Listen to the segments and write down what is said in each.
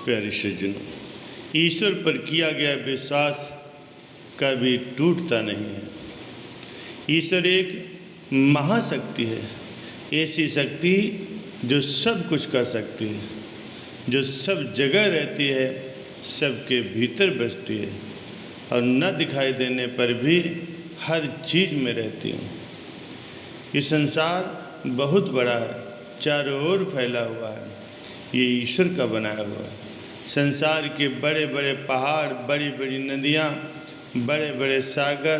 प्यारे सज्जनों, ईश्वर पर किया गया विश्वास कभी टूटता नहीं है। ईश्वर एक महाशक्ति है, ऐसी शक्ति जो सब कुछ कर सकती है, जो सब जगह रहती है, सबके भीतर बसती है और न दिखाई देने पर भी हर चीज़ में रहती है। ये संसार बहुत बड़ा है, चारों ओर फैला हुआ है, ये ईश्वर का बनाया हुआ है। संसार के बड़े बड़े पहाड़, बड़ी बड़ी नदियाँ, बड़े बड़े सागर,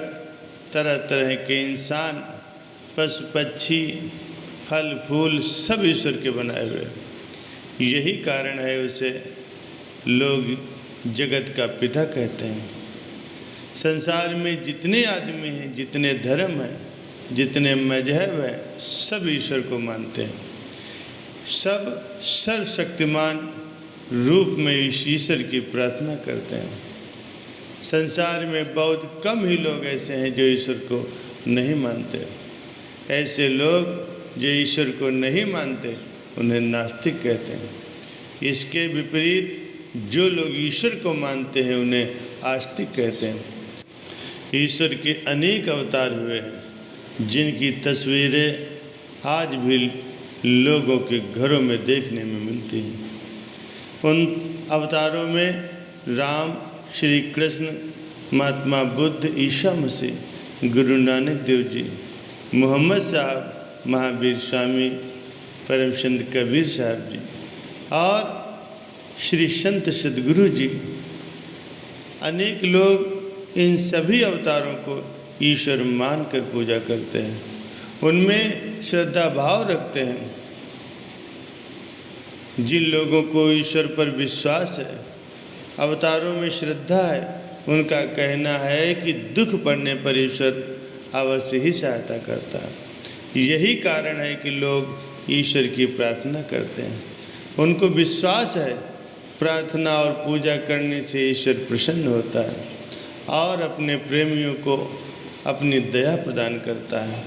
तरह तरह के इंसान, पशु पक्षी, फल फूल सब ईश्वर के बनाए हुए हैं। यही कारण है उसे लोग जगत का पिता कहते हैं। संसार में जितने आदमी हैं, जितने धर्म हैं, जितने मजहब हैं, सब ईश्वर को मानते हैं। सब सर्वशक्तिमान रूप में इस ईश्वर की प्रार्थना करते हैं। संसार में बहुत कम ही लोग ऐसे हैं जो ईश्वर को नहीं मानते। ऐसे लोग जो ईश्वर को नहीं मानते उन्हें नास्तिक कहते हैं। इसके विपरीत जो लोग ईश्वर को मानते हैं उन्हें आस्तिक कहते हैं। ईश्वर के अनेक अवतार हुए हैं, जिनकी तस्वीरें आज भी लोगों के घरों में देखने में मिलती हैं। उन अवतारों में राम, श्री कृष्ण, महात्मा बुद्ध, ईसा मसीह, गुरु नानक देव जी, मोहम्मद साहब, महावीर स्वामी, परम संत कबीर साहब जी और श्री संत सद्गुरु जी, अनेक लोग इन सभी अवतारों को ईश्वर मानकर पूजा करते हैं, उनमें श्रद्धा भाव रखते हैं। जिन लोगों को ईश्वर पर विश्वास है, अवतारों में श्रद्धा है, उनका कहना है कि दुख पड़ने पर ईश्वर अवश्य ही सहायता करता है। यही कारण है कि लोग ईश्वर की प्रार्थना करते हैं। उनको विश्वास है प्रार्थना और पूजा करने से ईश्वर प्रसन्न होता है और अपने प्रेमियों को अपनी दया प्रदान करता है।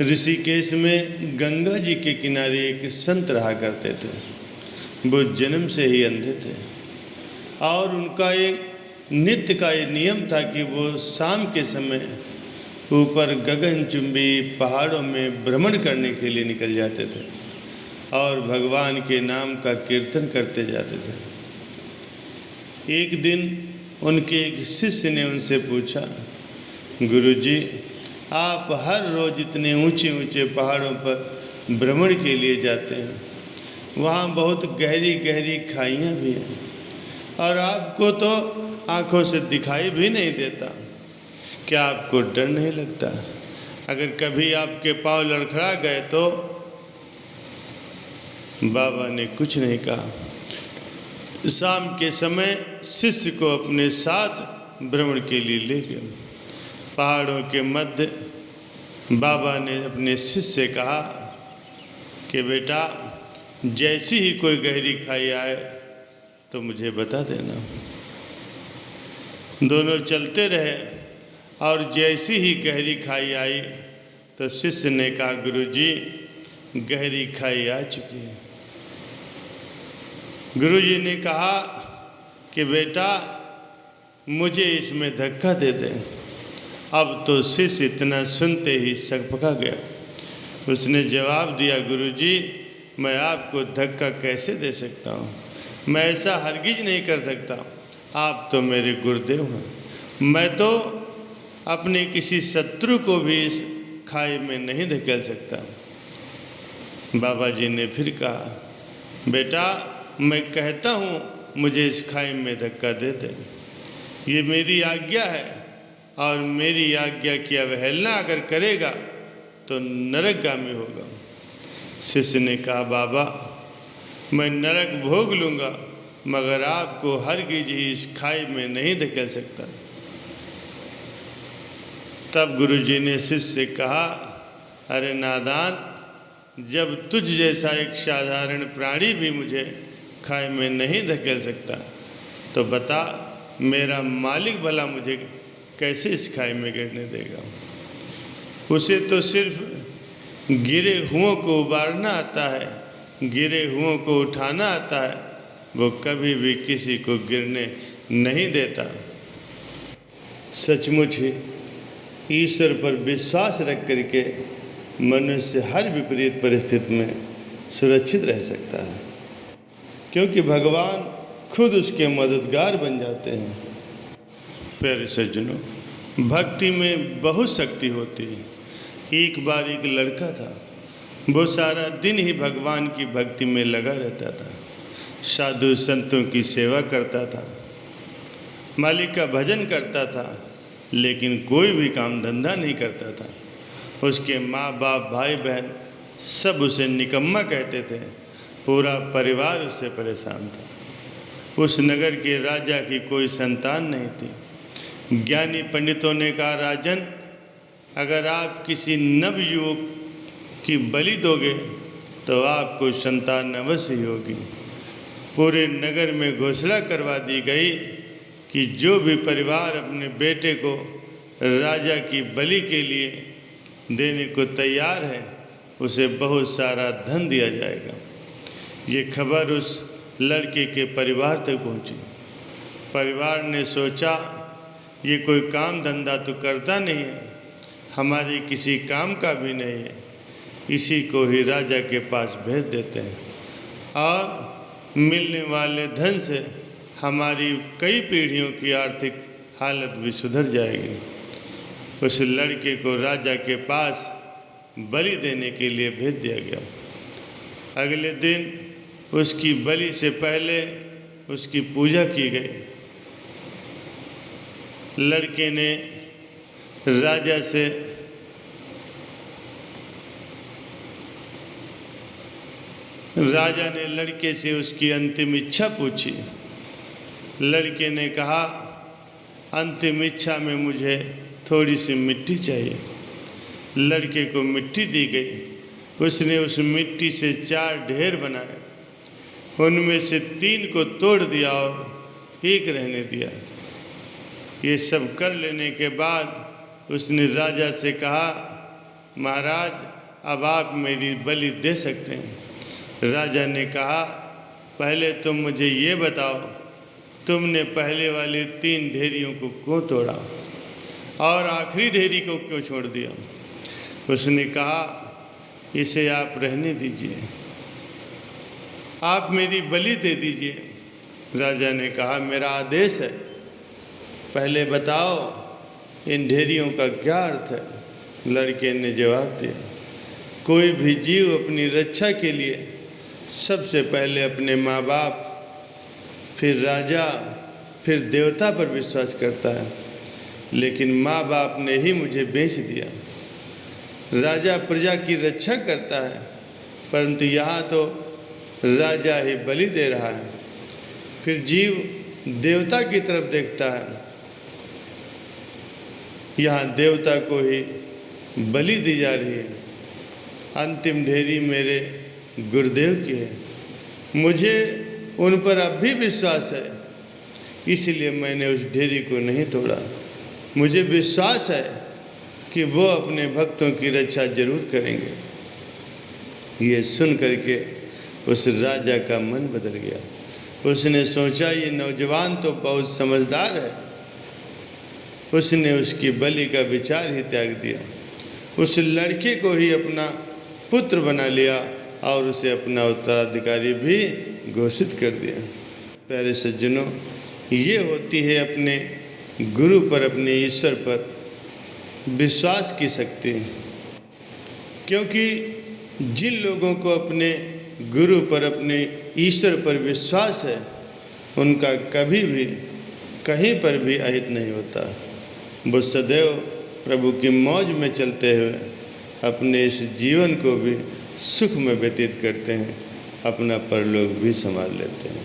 ऋषिकेश में गंगा जी के किनारे एक संत रहा करते थे। वो जन्म से ही अंधे थे और उनका एक नित्य का ये नियम था कि वो शाम के समय ऊपर गगनचुंबी पहाड़ों में भ्रमण करने के लिए निकल जाते थे और भगवान के नाम का कीर्तन करते जाते थे। एक दिन उनके एक शिष्य ने उनसे पूछा, गुरुजी, आप हर रोज़ इतने ऊंचे ऊंचे पहाड़ों पर भ्रमण के लिए जाते हैं, वहाँ बहुत गहरी गहरी खाइयाँ भी हैं और आपको तो आँखों से दिखाई भी नहीं देता, क्या आपको डर नहीं लगता? अगर कभी आपके पाँव लड़खड़ा गए तो? बाबा ने कुछ नहीं कहा। शाम के समय शिष्य को अपने साथ भ्रमण के लिए ले गए। पहाड़ों के मध्य बाबा ने अपने शिष्य से कहा कि बेटा, जैसी ही कोई गहरी खाई आए तो मुझे बता देना। दोनों चलते रहे और जैसी ही गहरी खाई आई तो शिष्य ने कहा, गुरुजी, गहरी खाई आ चुकी है। गुरुजी ने कहा कि बेटा, मुझे इसमें धक्का दे दे। अब तो शिष्य इतना सुनते ही सकपका गया। उसने जवाब दिया, गुरुजी, मैं आपको धक्का कैसे दे सकता हूँ? मैं ऐसा हरगिज नहीं कर सकता। आप तो मेरे गुरुदेव हैं। मैं तो अपने किसी शत्रु को भी इस खाई में नहीं धकेल सकता। बाबा जी ने फिर कहा, बेटा, मैं कहता हूँ मुझे इस खाई में धक्का दे दे। ये मेरी आज्ञा है और मेरी आज्ञा की अवहेलना अगर करेगा तो नरकगामी होगा। शिष्य ने कहा, बाबा, मैं नरक भोग लूँगा मगर आपको हरगिज ही इस खाई में नहीं धकेल सकता। तब गुरुजी ने शिष्य से कहा, अरे नादान, जब तुझ जैसा एक साधारण प्राणी भी मुझे खाई में नहीं धकेल सकता तो बता, मेरा मालिक भला मुझे कैसे इस खाई में गिरने देगा? उसे तो सिर्फ गिरे हुओं को उबारना आता है, गिरे हुओं को उठाना आता है वो कभी भी किसी को गिरने नहीं देता। सचमुच ही ईश्वर पर विश्वास रख करके मनुष्य हर विपरीत परिस्थिति में सुरक्षित रह सकता है, क्योंकि भगवान खुद उसके मददगार बन जाते हैं। प्यारे सज्जनों, भक्ति में बहुत शक्ति होती है। एक बार एक लड़का था, वो सारा दिन ही भगवान की भक्ति में लगा रहता था, साधु संतों की सेवा करता था, मालिक का भजन करता था, लेकिन कोई भी काम धंधा नहीं करता था। उसके माँ बाप भाई बहन सब उसे निकम्मा कहते थे, पूरा परिवार उससे परेशान था। उस नगर के राजा की कोई संतान नहीं थी। ज्ञानी पंडितों ने कहा, राजन, अगर आप किसी नवयुवक की बलि दोगे तो आपको संतान अवश्य होगी। पूरे नगर में घोषणा करवा दी गई कि जो भी परिवार अपने बेटे को राजा की बलि के लिए देने को तैयार है, उसे बहुत सारा धन दिया जाएगा। ये खबर उस लड़के के परिवार तक पहुंची। परिवार ने सोचा, ये कोई काम धंधा तो करता नहीं है, हमारे किसी काम का भी नहीं है, इसी को ही राजा के पास भेज देते हैं और मिलने वाले धन से हमारी कई पीढ़ियों की आर्थिक हालत भी सुधर जाएगी। उस लड़के को राजा के पास बलि देने के लिए भेज दिया गया। अगले दिन उसकी बलि से पहले उसकी पूजा की गई। लड़के ने राजा से लड़के से उसकी अंतिम इच्छा पूछी। लड़के ने कहा, अंतिम इच्छा में मुझे थोड़ी सी मिट्टी चाहिए। लड़के को मिट्टी दी गई। उसने उस मिट्टी से 4 ढेर बनाए, उनमें से 3 को तोड़ दिया और 1 रहने दिया। ये सब कर लेने के बाद उसने राजा से कहा, महाराज, अब आप मेरी बलि दे सकते हैं। राजा ने कहा, पहले तुम मुझे ये बताओ, तुमने पहले वाली 3 ढेरियों को क्यों तोड़ा और आखिरी ढेरी को क्यों छोड़ दिया? उसने कहा, इसे आप रहने दीजिए, आप मेरी बलि दे दीजिए। राजा ने कहा, मेरा आदेश है, पहले बताओ इन ढेरियों का क्या अर्थ है? लड़के ने जवाब दिया, कोई भी जीव अपनी रक्षा के लिए सबसे पहले अपने माँ बाप, फिर राजा, फिर देवता पर विश्वास करता है, लेकिन माँ बाप ने ही मुझे बेच दिया। राजा प्रजा की रक्षा करता है, परंतु यहाँ तो राजा ही बलि दे रहा है। फिर जीव देवता की तरफ देखता है, यहाँ देवता को ही बलि दी जा रही है। अंतिम ढेरी मेरे गुरुदेव की है, मुझे उन पर अब भी विश्वास है, इसलिए मैंने उस ढेरी को नहीं तोड़ा। मुझे विश्वास है कि वो अपने भक्तों की रक्षा जरूर करेंगे। ये सुन करके उस राजा का मन बदल गया। उसने सोचा, ये नौजवान तो बहुत समझदार है। उसने उसकी बलि का विचार ही त्याग दिया, उस लड़के को ही अपना पुत्र बना लिया और उसे अपना उत्तराधिकारी भी घोषित कर दिया। प्यारे सज्जनों, ये होती है अपने गुरु पर, अपने ईश्वर पर विश्वास की शक्ति। क्योंकि जिन लोगों को अपने गुरु पर, अपने ईश्वर पर विश्वास है, उनका कभी भी कहीं पर भी अहित नहीं होता। वो सदैव प्रभु की मौज में चलते हुए अपने इस जीवन को भी सुख में व्यतीत करते हैं, अपना परलोक भी संभाल लेते हैं।